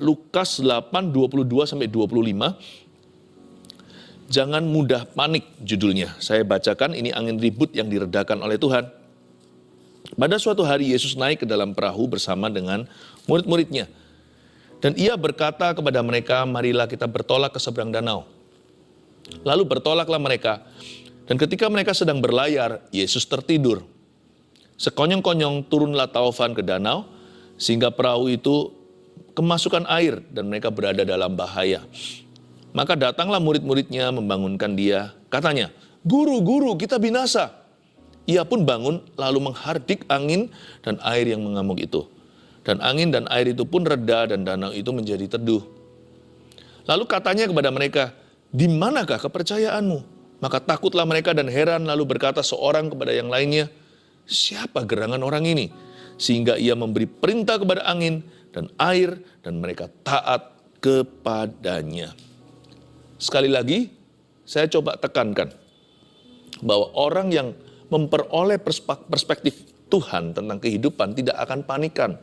Lukas 8, 22-25. Jangan mudah panik judulnya. Saya bacakan, ini angin ribut yang diredakan oleh Tuhan. Pada suatu hari Yesus naik ke dalam perahu bersama dengan murid-muridnya. Dan ia berkata kepada mereka, marilah kita bertolak ke seberang danau. Lalu bertolaklah mereka. Dan ketika mereka sedang berlayar, Yesus tertidur. Sekonyong-konyong turunlah taufan ke danau, sehingga perahu itu kemasukan air dan mereka berada dalam bahaya. Maka datanglah murid-muridnya membangunkan dia. Katanya, "Guru, guru, kita binasa." Ia pun bangun lalu menghardik angin dan air yang mengamuk itu. Dan angin dan air itu pun reda dan danau itu menjadi teduh. Lalu katanya kepada mereka, "Di manakah kepercayaanmu?" Maka takutlah mereka dan heran, lalu berkata seorang kepada yang lainnya, "Siapa gerangan orang ini? Sehingga ia memberi perintah kepada angin dan air dan mereka taat kepadanya." Sekali lagi, saya coba tekankan bahwa orang yang memperoleh perspektif Tuhan tentang kehidupan tidak akan panikan,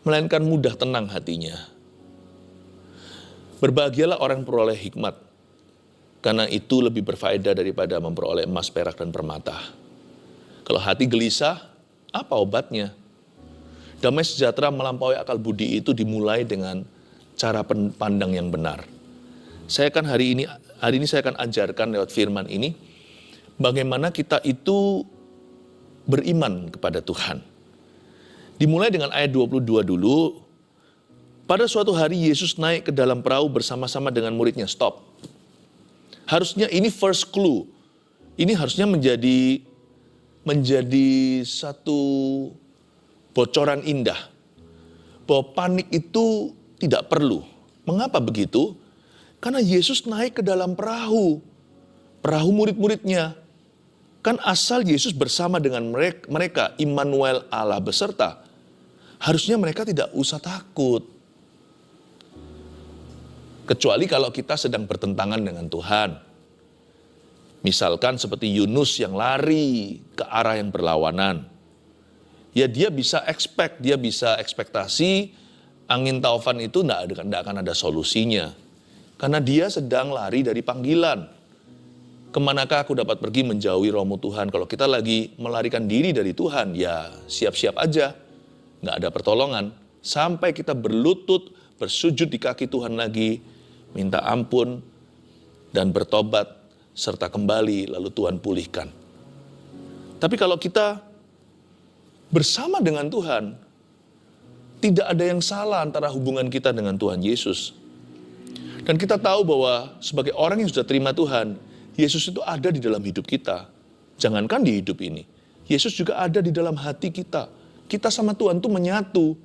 melainkan mudah tenang hatinya. Berbahagialah orang peroleh hikmat, karena itu lebih berfaedah daripada memperoleh emas, perak, dan permata. Kalau hati gelisah, apa obatnya? Damai sejahtera melampaui akal budi itu dimulai dengan cara pandang yang benar. Saya akan hari ini saya akan ajarkan lewat firman ini, bagaimana kita itu beriman kepada Tuhan. Dimulai dengan ayat 22 dulu. Pada suatu hari Yesus naik ke dalam perahu bersama-sama dengan muridnya. Stop. Harusnya ini first clue. Ini harusnya menjadi satu bocoran indah. Bahwa panik itu tidak perlu. Mengapa begitu? Karena Yesus naik ke dalam perahu. Perahu murid-muridnya. Kan asal Yesus bersama dengan mereka, Immanuel, Allah beserta. Harusnya mereka tidak usah takut. Kecuali kalau kita sedang bertentangan dengan Tuhan. Misalkan seperti Yunus yang lari ke arah yang berlawanan. Ya dia bisa ekspektasi angin taufan itu tidak akan ada solusinya. Karena dia sedang lari dari panggilan. Kemanakah aku dapat pergi menjauhi rohmu Tuhan? Kalau kita lagi melarikan diri dari Tuhan, ya siap-siap aja. Nggak ada pertolongan. Sampai kita berlutut, bersujud di kaki Tuhan lagi, minta ampun, dan bertobat, serta kembali, lalu Tuhan pulihkan. Tapi kalau kita bersama dengan Tuhan, tidak ada yang salah antara hubungan kita dengan Tuhan Yesus. Dan kita tahu bahwa sebagai orang yang sudah terima Tuhan, Yesus itu ada di dalam hidup kita. Jangankan di hidup ini. Yesus juga ada di dalam hati kita. Kita sama Tuhan itu menyatu.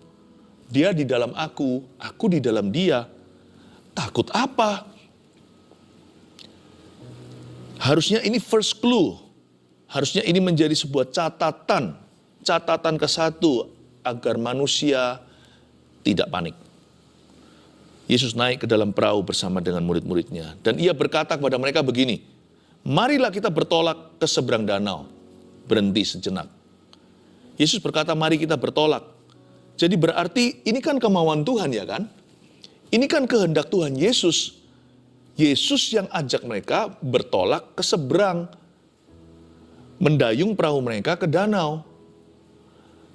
Dia di dalam aku di dalam dia. Takut apa? Harusnya ini first clue. Harusnya ini menjadi sebuah catatan. Catatan ke-1 agar manusia tidak panik. Yesus naik ke dalam perahu bersama dengan murid-muridnya. Dan ia berkata kepada mereka begini, marilah kita bertolak ke seberang danau. Berhenti sejenak. Yesus berkata, mari kita bertolak. Jadi berarti ini kan kemauan Tuhan ya kan? Ini kan kehendak Tuhan Yesus. Yesus yang ajak mereka bertolak ke seberang. Mendayung perahu mereka ke danau.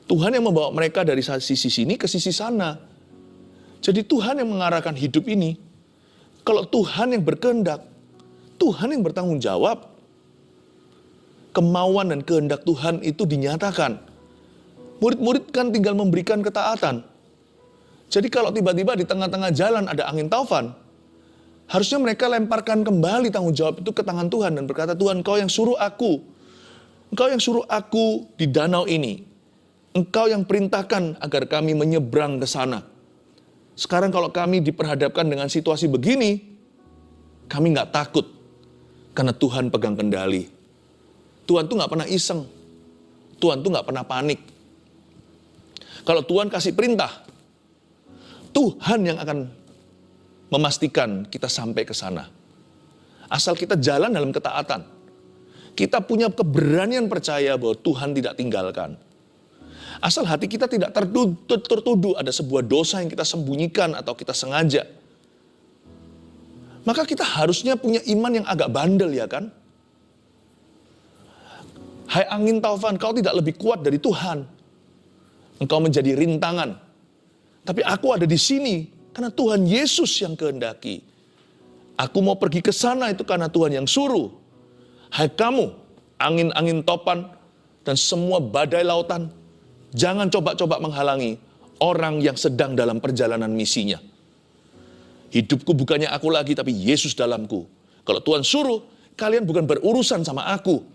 Tuhan yang membawa mereka dari sisi sini ke sisi sana. Jadi Tuhan yang mengarahkan hidup ini. Kalau Tuhan yang berkehendak, Tuhan yang bertanggung jawab. Kemauan dan kehendak Tuhan itu dinyatakan. Murid-murid kan tinggal memberikan ketaatan. Jadi kalau tiba-tiba di tengah-tengah jalan ada angin taufan, harusnya mereka lemparkan kembali tanggung jawab itu ke tangan Tuhan dan berkata, Tuhan, Engkau yang suruh aku di danau ini. Engkau yang perintahkan agar kami menyeberang ke sana. Sekarang kalau kami diperhadapkan dengan situasi begini, kami nggak takut. Karena Tuhan pegang kendali. Tuhan tuh nggak pernah iseng. Tuhan tuh nggak pernah panik. Kalau Tuhan kasih perintah, Tuhan yang akan memastikan kita sampai ke sana. Asal kita jalan dalam ketaatan. Kita punya keberanian percaya bahwa Tuhan tidak tinggalkan. Asal hati kita tidak tertuduh ada sebuah dosa yang kita sembunyikan atau kita sengaja. Maka kita harusnya punya iman yang agak bandel, ya kan? Hai angin taufan, kau tidak lebih kuat dari Tuhan. Engkau menjadi rintangan. Tapi aku ada di sini karena Tuhan Yesus yang kehendaki. Aku mau pergi ke sana itu karena Tuhan yang suruh. Hai kamu, angin-angin topan dan semua badai lautan, jangan coba-coba menghalangi orang yang sedang dalam perjalanan misinya. Hidupku bukannya aku lagi, tapi Yesus dalamku. Kalau Tuhan suruh, kalian bukan berurusan sama aku.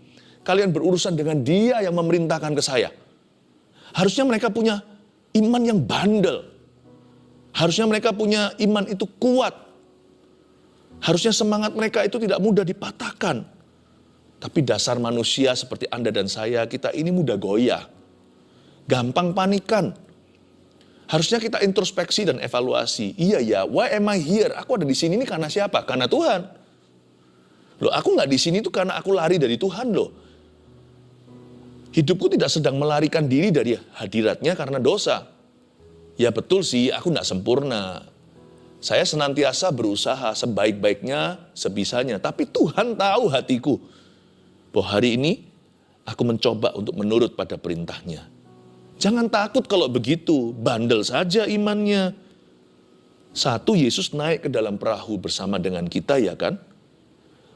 Kalian berurusan dengan Dia yang memerintahkan ke saya. Harusnya mereka punya iman yang bandel. Harusnya mereka punya iman itu kuat. Harusnya semangat mereka itu tidak mudah dipatahkan. Tapi dasar manusia seperti Anda dan saya, kita ini mudah goyah. Gampang panikan. Harusnya kita introspeksi dan evaluasi. Iya ya, why am I here? Aku ada di sini ini karena siapa? Karena Tuhan. Loh, aku nggak di sini itu karena aku lari dari Tuhan loh. Hidupku tidak sedang melarikan diri dari hadiratnya karena dosa. Ya betul sih, aku nggak sempurna. Saya senantiasa berusaha sebaik-baiknya, sebisanya. Tapi Tuhan tahu hatiku. Bahwa hari ini aku mencoba untuk menurut pada perintahnya. Jangan takut kalau begitu, bandel saja imannya. Satu, Yesus naik ke dalam perahu bersama dengan kita, ya kan?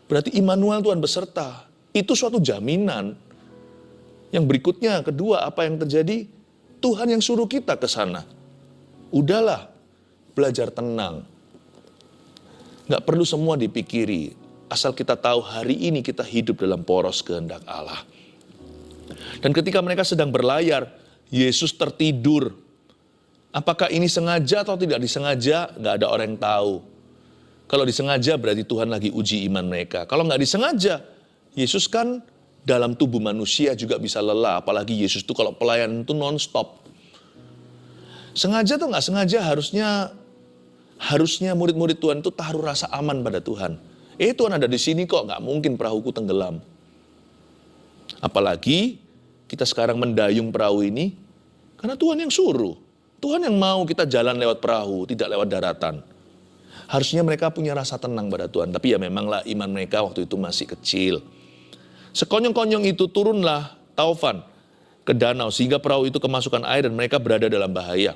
Berarti Immanuel, Tuhan beserta. Itu suatu jaminan. Yang berikutnya, kedua, apa yang terjadi? Tuhan yang suruh kita ke sana. Udahlah, belajar tenang. Nggak perlu semua dipikiri. Asal kita tahu hari ini kita hidup dalam poros kehendak Allah. Dan ketika mereka sedang berlayar, Yesus tertidur. Apakah ini sengaja atau tidak disengaja? Nggak ada orang yang tahu. Kalau disengaja berarti Tuhan lagi uji iman mereka. Kalau nggak disengaja, Yesus kan dalam tubuh manusia juga bisa lelah. Apalagi Yesus itu kalau pelayanan itu non-stop. Sengaja atau nggak sengaja harusnya murid-murid Tuhan itu taruh rasa aman pada Tuhan. Tuhan ada di sini kok, nggak mungkin perahuku tenggelam. Apalagi kita sekarang mendayung perahu ini, karena Tuhan yang suruh. Tuhan yang mau kita jalan lewat perahu, tidak lewat daratan. Harusnya mereka punya rasa tenang pada Tuhan. Tapi ya memanglah iman mereka waktu itu masih kecil. Sekonyong-konyong itu turunlah taufan ke danau, sehingga perahu itu kemasukan air dan mereka berada dalam bahaya.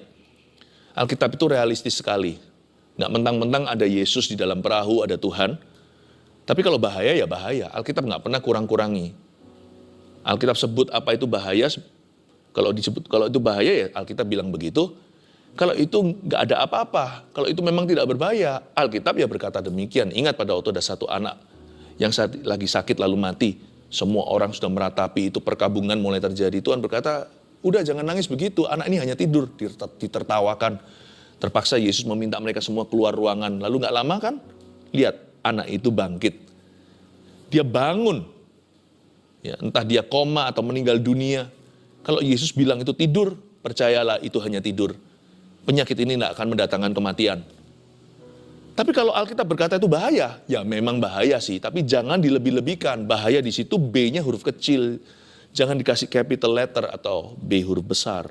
Alkitab itu realistis sekali. Nggak mentang-mentang ada Yesus di dalam perahu, ada Tuhan. Tapi kalau bahaya ya bahaya. Alkitab nggak pernah kurang-kurangi. Alkitab sebut apa itu bahaya. Kalau itu bahaya ya Alkitab bilang begitu. Kalau itu nggak ada apa-apa. Kalau itu memang tidak berbahaya. Alkitab ya berkata demikian. Ingat pada waktu ada satu anak yang lagi sakit lalu mati. Semua orang sudah meratapi itu, perkabungan mulai terjadi. Tuhan berkata, udah jangan nangis begitu. Anak ini hanya tidur, ditertawakan. Terpaksa Yesus meminta mereka semua keluar ruangan. Lalu nggak lama kan, lihat anak itu bangkit. Dia bangun. Ya, entah dia koma atau meninggal dunia. Kalau Yesus bilang itu tidur, percayalah itu hanya tidur. Penyakit ini tidak akan mendatangkan kematian. Tapi kalau Alkitab berkata itu bahaya, ya memang bahaya sih. Tapi jangan dilebih-lebihkan. Bahaya di situ B-nya huruf kecil. Jangan dikasih capital letter atau B huruf besar.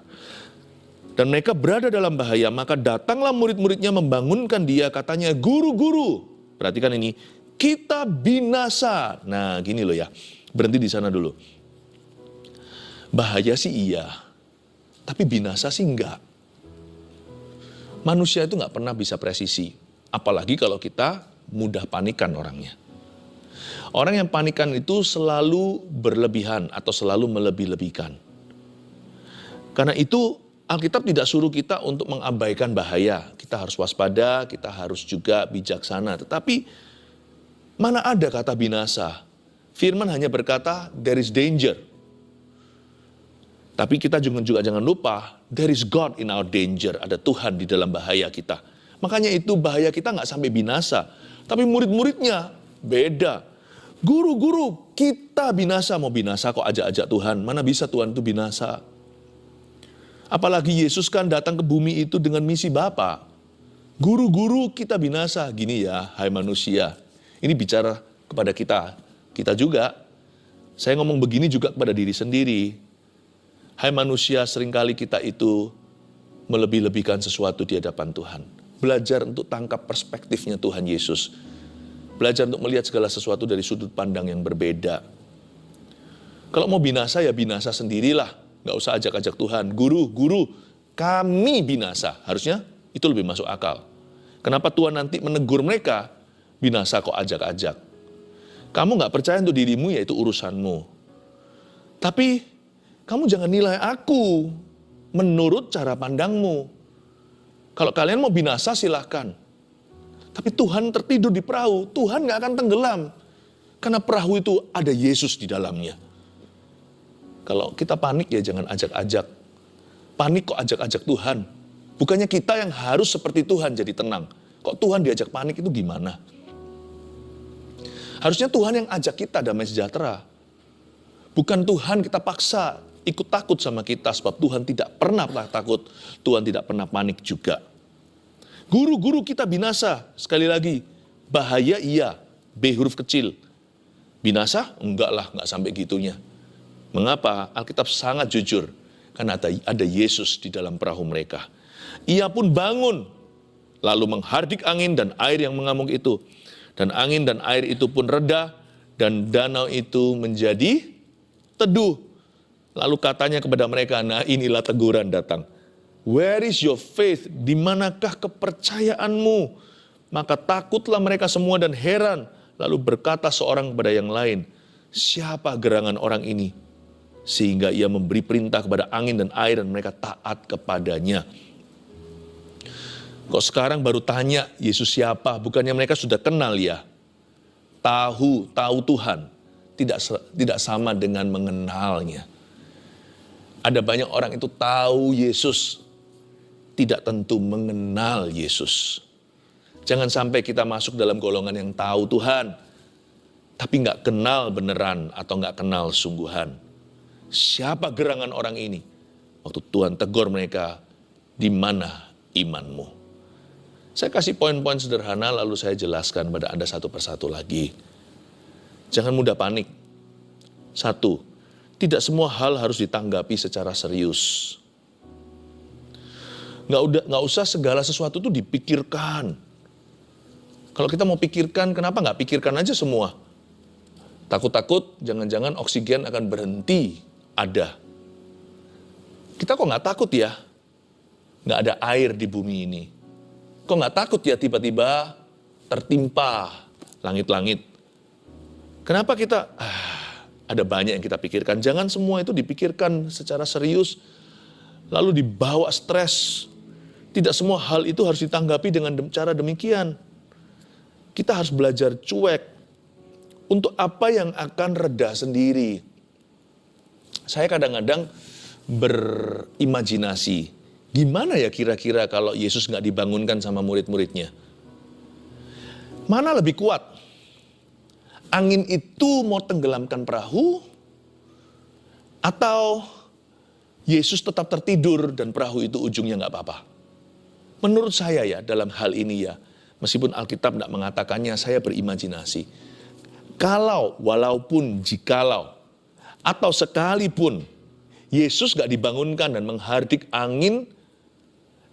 Dan mereka berada dalam bahaya, maka datanglah murid-muridnya membangunkan dia, katanya, guru-guru. Perhatikan ini, kita binasa. Nah gini loh ya, berhenti di sana dulu. Bahaya sih iya, tapi binasa sih enggak. Manusia itu enggak pernah bisa presisi, apalagi kalau kita mudah panikan orangnya. Orang yang panikan itu selalu berlebihan atau selalu melebih-lebihkan. Karena itu Alkitab tidak suruh kita untuk mengabaikan bahaya. Kita harus waspada, kita harus juga bijaksana. Tetapi mana ada kata binasa? Firman hanya berkata there is danger. Tapi kita juga jangan lupa, there is God in our danger. Ada Tuhan di dalam bahaya kita. Makanya itu bahaya kita nggak sampai binasa. Tapi murid-muridnya beda. Guru-guru, kita binasa. Mau binasa kok ajak-ajak Tuhan. Mana bisa Tuhan itu binasa? Apalagi Yesus kan datang ke bumi itu dengan misi Bapa. Guru-guru kita binasa. Gini ya, hai manusia. Ini bicara kepada kita. Kita juga. Saya ngomong begini juga kepada diri sendiri. Hai manusia, seringkali kita itu melebih-lebihkan sesuatu di hadapan Tuhan. Belajar untuk tangkap perspektifnya Tuhan Yesus. Belajar untuk melihat segala sesuatu dari sudut pandang yang berbeda. Kalau mau binasa ya binasa sendirilah. Nggak usah ajak-ajak Tuhan. Guru, kami binasa. Harusnya itu lebih masuk akal. Kenapa Tuhan nanti menegur mereka? Binasa kok ajak-ajak. Kamu nggak percaya untuk dirimu ya itu urusanmu. Tapi kamu jangan nilai aku menurut cara pandangmu. Kalau kalian mau binasa silahkan. Tapi Tuhan tertidur di perahu. Tuhan nggak akan tenggelam. Karena perahu itu ada Yesus di dalamnya. Kalau kita panik ya jangan ajak-ajak. Panik kok ajak-ajak Tuhan. Bukannya kita yang harus seperti Tuhan jadi tenang. Kok Tuhan diajak panik itu gimana? Harusnya Tuhan yang ajak kita damai sejahtera. Bukan Tuhan kita paksa ikut takut sama kita. Sebab Tuhan tidak pernah takut. Tuhan tidak pernah panik juga. Guru-guru kita binasa. Sekali lagi, bahaya iya. B huruf kecil. Binasa? Enggak lah, enggak sampai gitunya. Mengapa? Alkitab sangat jujur. Karena ada Yesus di dalam perahu mereka. Ia pun bangun. Lalu menghardik angin dan air yang mengamuk itu. Dan angin dan air itu pun reda. Dan danau itu menjadi teduh. Lalu katanya kepada mereka, nah inilah teguran datang. Where is your faith? Di manakah kepercayaanmu? Maka takutlah mereka semua dan heran. Lalu berkata seorang kepada yang lain, siapa gerangan orang ini? Sehingga ia memberi perintah kepada angin dan air dan mereka taat kepadanya. Kok sekarang baru tanya Yesus siapa? Bukannya mereka sudah kenal ya? Tahu Tuhan. Tidak sama dengan mengenalnya. Ada banyak orang itu tahu Yesus. Tidak tentu mengenal Yesus. Jangan sampai kita masuk dalam golongan yang tahu Tuhan. Tapi nggak kenal beneran atau nggak kenal sungguhan. Siapa gerangan orang ini? Waktu Tuhan tegur mereka, di mana imanmu? Saya kasih poin-poin sederhana lalu saya jelaskan pada Anda satu persatu lagi. Jangan mudah panik. Satu, tidak semua hal harus ditanggapi secara serius. Nggak usah segala sesuatu itu dipikirkan. Kalau kita mau pikirkan, kenapa nggak pikirkan aja semua? Takut-takut jangan-jangan oksigen akan berhenti ada. Kita kok nggak takut ya? Nggak ada air di bumi ini. Kok nggak takut ya tiba-tiba tertimpa langit-langit? Kenapa kita, ada banyak yang kita pikirkan. Jangan semua itu dipikirkan secara serius, lalu dibawa stres. Tidak semua hal itu harus ditanggapi dengan cara demikian. Kita harus belajar cuek. Untuk apa yang akan reda sendiri. Saya kadang-kadang berimajinasi. Gimana ya kira-kira kalau Yesus nggak dibangunkan sama murid-muridnya? Mana lebih kuat? Angin itu mau tenggelamkan perahu? Atau Yesus tetap tertidur dan perahu itu ujungnya nggak apa-apa? Menurut saya ya dalam hal ini ya. Meskipun Alkitab tidak mengatakannya, saya berimajinasi. Jikalau, atau sekalipun Yesus gak dibangunkan dan menghardik angin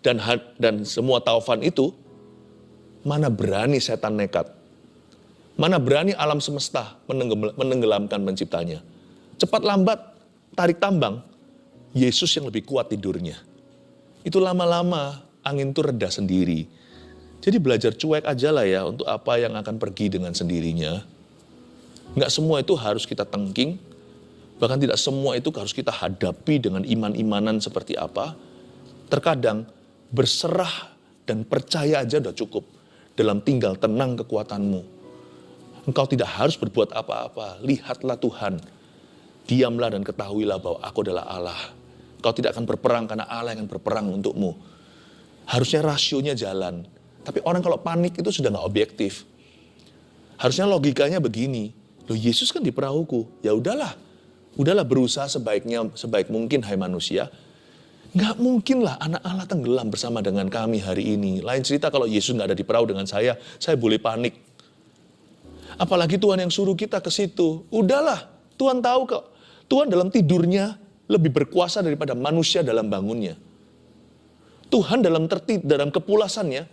dan semua taufan itu, mana berani setan nekat? Mana berani alam semesta menenggelamkan penciptanya? Cepat lambat, tarik tambang, Yesus yang lebih kuat tidurnya. Itu lama-lama angin itu reda sendiri. Jadi belajar cuek aja lah ya untuk apa yang akan pergi dengan sendirinya. Nggak semua itu harus kita tengking, bahkan tidak semua itu harus kita hadapi dengan iman-imanan seperti apa. Terkadang berserah dan percaya aja udah cukup dalam tinggal tenang kekuatanmu. Engkau tidak harus berbuat apa-apa, lihatlah Tuhan. Diamlah dan ketahuilah bahwa aku adalah Allah. Engkau tidak akan berperang karena Allah yang akan berperang untukmu. Harusnya rasionya jalan, tapi orang kalau panik itu sudah nggak objektif. Harusnya logikanya begini. Loh Yesus kan di perahuku, ya udahlah berusaha sebaik mungkin hai manusia. Nggak mungkin lah anak Allah tenggelam bersama dengan kami hari ini. Lain cerita kalau Yesus nggak ada di perahu dengan saya boleh panik. Apalagi Tuhan yang suruh kita ke situ. Udahlah, Tuhan tahu kok. Tuhan dalam tidurnya lebih berkuasa daripada manusia dalam bangunnya. Tuhan dalam kepulasannya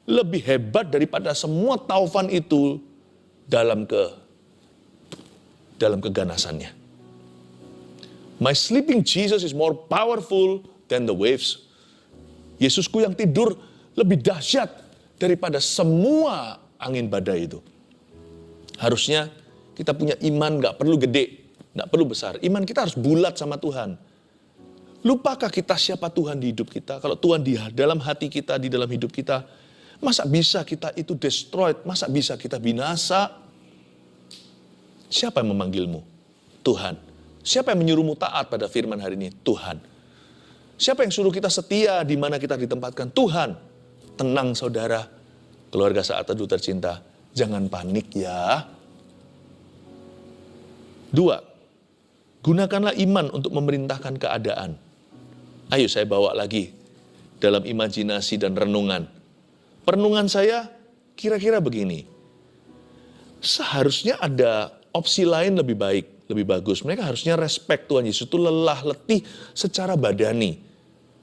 lebih hebat daripada semua taufan itu dalam keganasannya. My sleeping Jesus is more powerful than the waves. Yesusku yang tidur lebih dahsyat daripada semua angin badai itu. Harusnya kita punya iman gak perlu gede, gak perlu besar. Iman kita harus bulat sama Tuhan. Lupakah kita siapa Tuhan di hidup kita? Kalau Tuhan di dalam hati kita, di dalam hidup kita, masa bisa kita itu destroyed? Masa bisa kita binasa? Siapa yang memanggilmu? Tuhan. Siapa yang menyuruhmu taat pada firman hari ini? Tuhan. Siapa yang suruh kita setia di mana kita ditempatkan? Tuhan. Tenang saudara, keluarga Saat Teduh tercinta. Jangan panik ya. 2. Gunakanlah iman untuk memerintahkan keadaan. Ayo saya bawa lagi dalam imajinasi dan renungan. Perenungan saya kira-kira begini. Seharusnya ada opsi lain lebih baik, lebih bagus. Mereka harusnya respect Tuhan Yesus itu lelah, letih secara badani.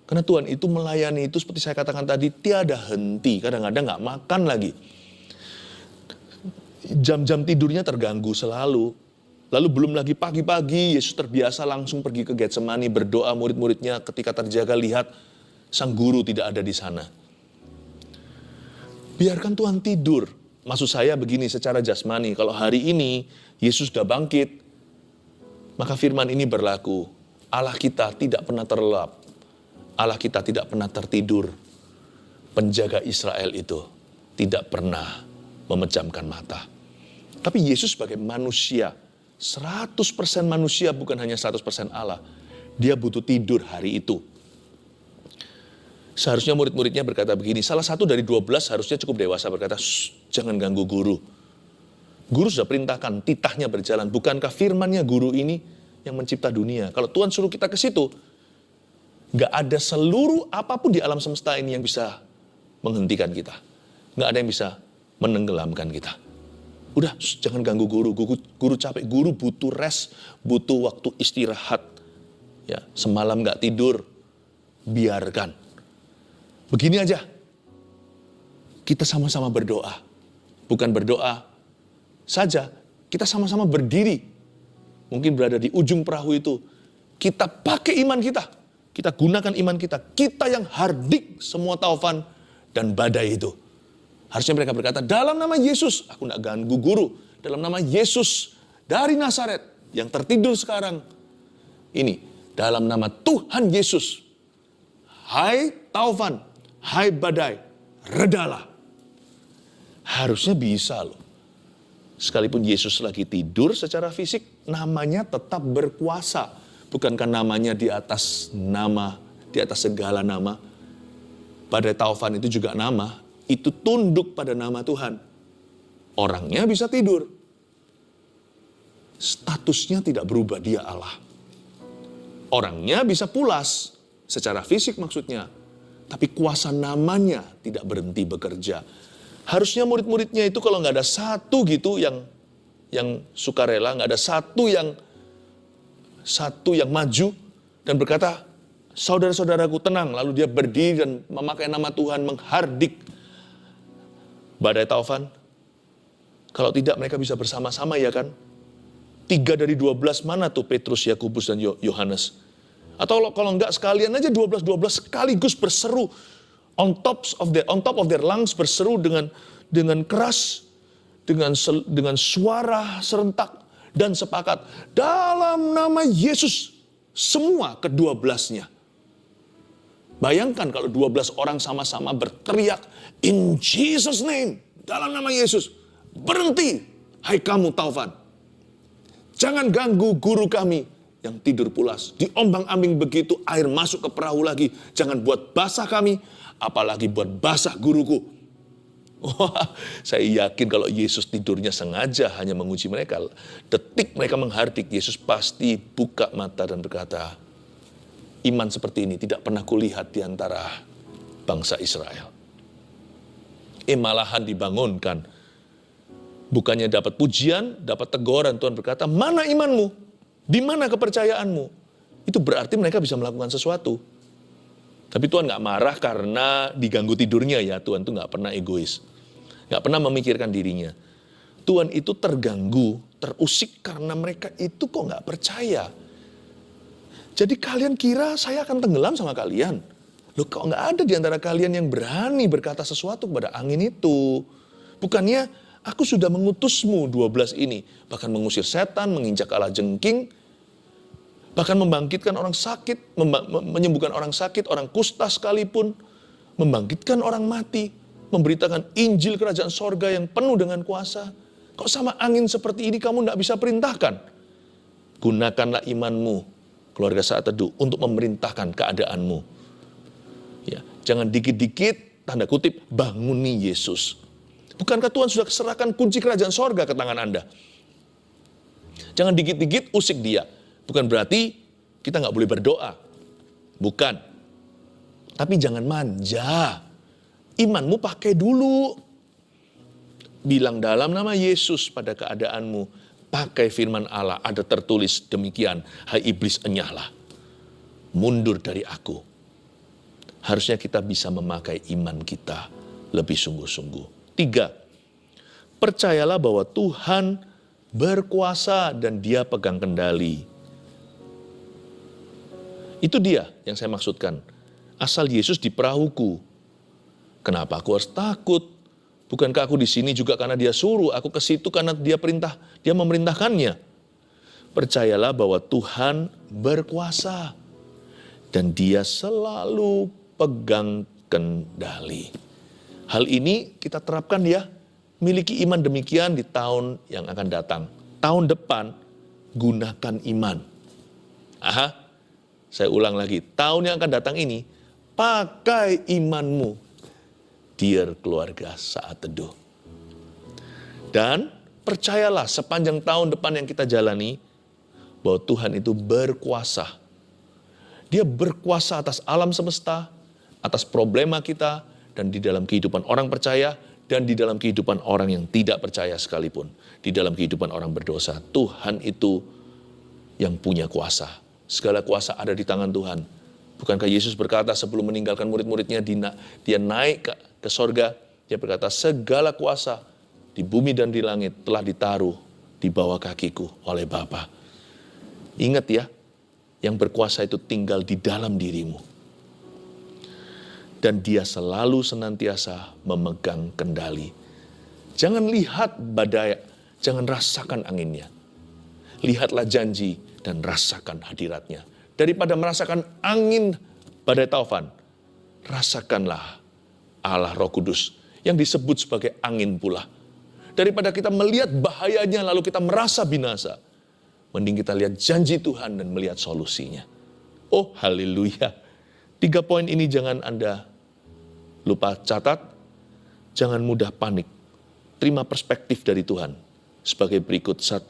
Karena Tuhan itu melayani itu seperti saya katakan tadi, tiada henti. Kadang-kadang gak makan lagi. Jam-jam tidurnya terganggu selalu. Lalu belum lagi pagi-pagi, Yesus terbiasa langsung pergi ke Getsemani, berdoa murid-muridnya ketika terjaga lihat sang guru tidak ada di sana. Biarkan Tuhan tidur. Maksud saya begini secara jasmani, kalau hari ini Yesus sudah bangkit, maka firman ini berlaku. Allah kita tidak pernah terlelap. Allah kita tidak pernah tertidur. Penjaga Israel itu tidak pernah memejamkan mata. Tapi Yesus sebagai manusia, 100% manusia bukan hanya 100% Allah. Dia butuh tidur hari itu. Seharusnya murid-muridnya berkata begini, salah satu dari 12 harusnya cukup dewasa berkata, jangan ganggu guru. Guru sudah perintahkan, titahnya berjalan. Bukankah firmannya guru ini yang mencipta dunia? Kalau Tuhan suruh kita ke situ, gak ada seluruh apapun di alam semesta ini yang bisa menghentikan kita. Gak ada yang bisa menenggelamkan kita. Udah, jangan ganggu guru. Guru capek, guru butuh rest, butuh waktu istirahat. Ya, semalam gak tidur, biarkan. Begini aja, kita sama-sama berdoa. Bukan berdoa saja, kita sama-sama berdiri. Mungkin berada di ujung perahu itu. Kita pakai iman kita. Kita gunakan iman kita. Kita yang hardik semua taufan dan badai itu. Harusnya mereka berkata, dalam nama Yesus, aku tidak ganggu guru. Dalam nama Yesus dari Nazaret yang tertidur sekarang. Ini, dalam nama Tuhan Yesus. Hai taufan, hai badai, redalah. Harusnya bisa loh. Sekalipun Yesus lagi tidur secara fisik, namanya tetap berkuasa. Bukankah namanya di atas nama, di atas segala nama. Badai taufan itu juga nama, itu tunduk pada nama Tuhan. Orangnya bisa tidur. Statusnya tidak berubah, dia Allah. Orangnya bisa pulas, secara fisik maksudnya. Tapi kuasa namanya tidak berhenti bekerja. Harusnya murid-muridnya itu kalau nggak ada satu gitu yang sukarela, nggak ada satu yang maju dan berkata, saudara-saudaraku tenang. Lalu dia berdiri dan memakai nama Tuhan menghardik badai taufan. Kalau tidak mereka bisa bersama-sama ya kan. 3 dari 12 mana tuh Petrus, Yakobus dan Yohanes. Atau kalau enggak sekalian aja 12 sekaligus berseru. On top of their lungs berseru dengan keras. Dengan suara serentak. Dan sepakat, dalam nama Yesus, semua ke-12-nya. Bayangkan kalau 12 orang sama-sama berteriak, in Jesus name, dalam nama Yesus, berhenti, hai kamu taufan. Jangan ganggu guru kami yang tidur pulas. Diombang-ambing begitu, air masuk ke perahu lagi. Jangan buat basah kami, apalagi buat basah guruku. Wah, saya yakin kalau Yesus tidurnya sengaja hanya menguji mereka. Detik mereka menghardik, Yesus pasti buka mata dan berkata, iman seperti ini tidak pernah kulihat di antara bangsa Israel. Malahan dibangunkan. Bukannya dapat pujian, dapat teguran. Tuhan berkata, mana imanmu? Di mana kepercayaanmu? itu berarti mereka bisa melakukan sesuatu. Tapi Tuhan nggak marah karena diganggu tidurnya ya. Tuhan tuh nggak pernah egois. Nggak pernah memikirkan dirinya. Tuhan itu terganggu, terusik karena mereka itu kok nggak percaya. Jadi kalian kira saya akan tenggelam sama kalian? Loh kok nggak ada di antara kalian yang berani berkata sesuatu kepada angin itu? Bukannya aku sudah mengutusmu 12 ini. Bahkan mengusir setan, menginjak kalajengking. Bahkan membangkitkan orang sakit, menyembuhkan orang sakit, orang kusta sekalipun. Membangkitkan orang mati. Memberitakan Injil kerajaan sorga yang penuh dengan kuasa. Kok sama angin seperti ini kamu tidak bisa perintahkan? Gunakanlah imanmu, keluarga Saat Teduh, untuk memerintahkan keadaanmu. Ya, jangan dikit-dikit, tanda kutip, banguni Yesus. Bukankah Tuhan sudah serahkan kunci kerajaan sorga ke tangan Anda? Jangan dikit-dikit usik dia. Bukan berarti kita nggak boleh berdoa. Bukan. Tapi jangan manja. Imanmu pakai dulu. Bilang dalam nama Yesus pada keadaanmu. Pakai firman Allah. Ada tertulis demikian. Hai iblis, enyahlah. Mundur dari aku. Harusnya kita bisa memakai iman kita lebih sungguh-sungguh. 3, percayalah bahwa Tuhan berkuasa dan Dia pegang kendali. Itu dia yang saya maksudkan. Asal Yesus di perahuku, kenapa aku harus takut? Bukankah aku di sini juga karena Dia suruh, aku ke situ karena Dia memerintahkannya. Percayalah bahwa Tuhan berkuasa dan Dia selalu pegang kendali. Hal ini kita terapkan ya, miliki iman demikian di tahun yang akan datang. Tahun depan, gunakan iman. Saya ulang lagi, tahun yang akan datang ini, pakai imanmu. Dear keluarga Saat Teduh. Dan percayalah sepanjang tahun depan yang kita jalani, bahwa Tuhan itu berkuasa. Dia berkuasa atas alam semesta, atas problema kita, dan di dalam kehidupan orang percaya, dan di dalam kehidupan orang yang tidak percaya sekalipun. Di dalam kehidupan orang berdosa, Tuhan itu yang punya kuasa. Segala kuasa ada di tangan Tuhan. Bukankah Yesus berkata sebelum meninggalkan murid-muridnya, dia naik ke sorga, dia berkata, segala kuasa di bumi dan di langit telah ditaruh di bawah kakiku oleh Bapa. Ingat ya, yang berkuasa itu tinggal di dalam dirimu. Dan Dia selalu senantiasa memegang kendali. Jangan lihat badai, jangan rasakan anginnya. Lihatlah janji dan rasakan hadiratnya. Daripada merasakan angin badai taufan, rasakanlah Allah Roh Kudus yang disebut sebagai angin pula. Daripada kita melihat bahayanya lalu kita merasa binasa, mending kita lihat janji Tuhan dan melihat solusinya. Oh haleluya. 3 poin ini jangan Anda lupa catat, jangan mudah panik. Terima perspektif dari Tuhan sebagai berikut. 1,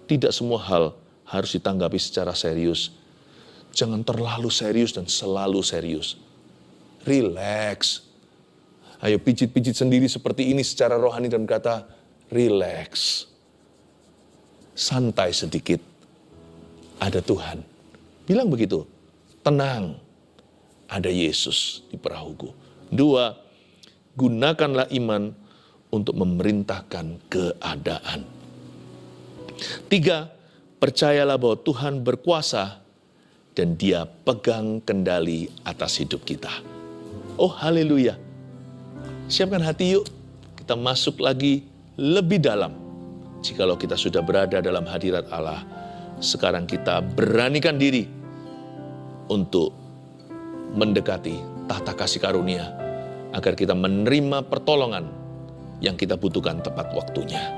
tidak semua hal harus ditanggapi secara serius. Jangan terlalu serius dan selalu serius. Relax. Ayo pijit-pijit sendiri seperti ini secara rohani dan berkata, relax. Santai sedikit. Ada Tuhan. Bilang begitu. Tenang. Ada Yesus di perahuku. 2, gunakanlah iman untuk memerintahkan keadaan. 3, percayalah bahwa Tuhan berkuasa dan Dia pegang kendali atas hidup kita. Oh haleluya. Siapkan hati yuk, kita masuk lagi lebih dalam. Jikalau kita sudah berada dalam hadirat Allah, sekarang kita beranikan diri untuk mendekati tahta kasih karunia, agar kita menerima pertolongan yang kita butuhkan tepat waktunya.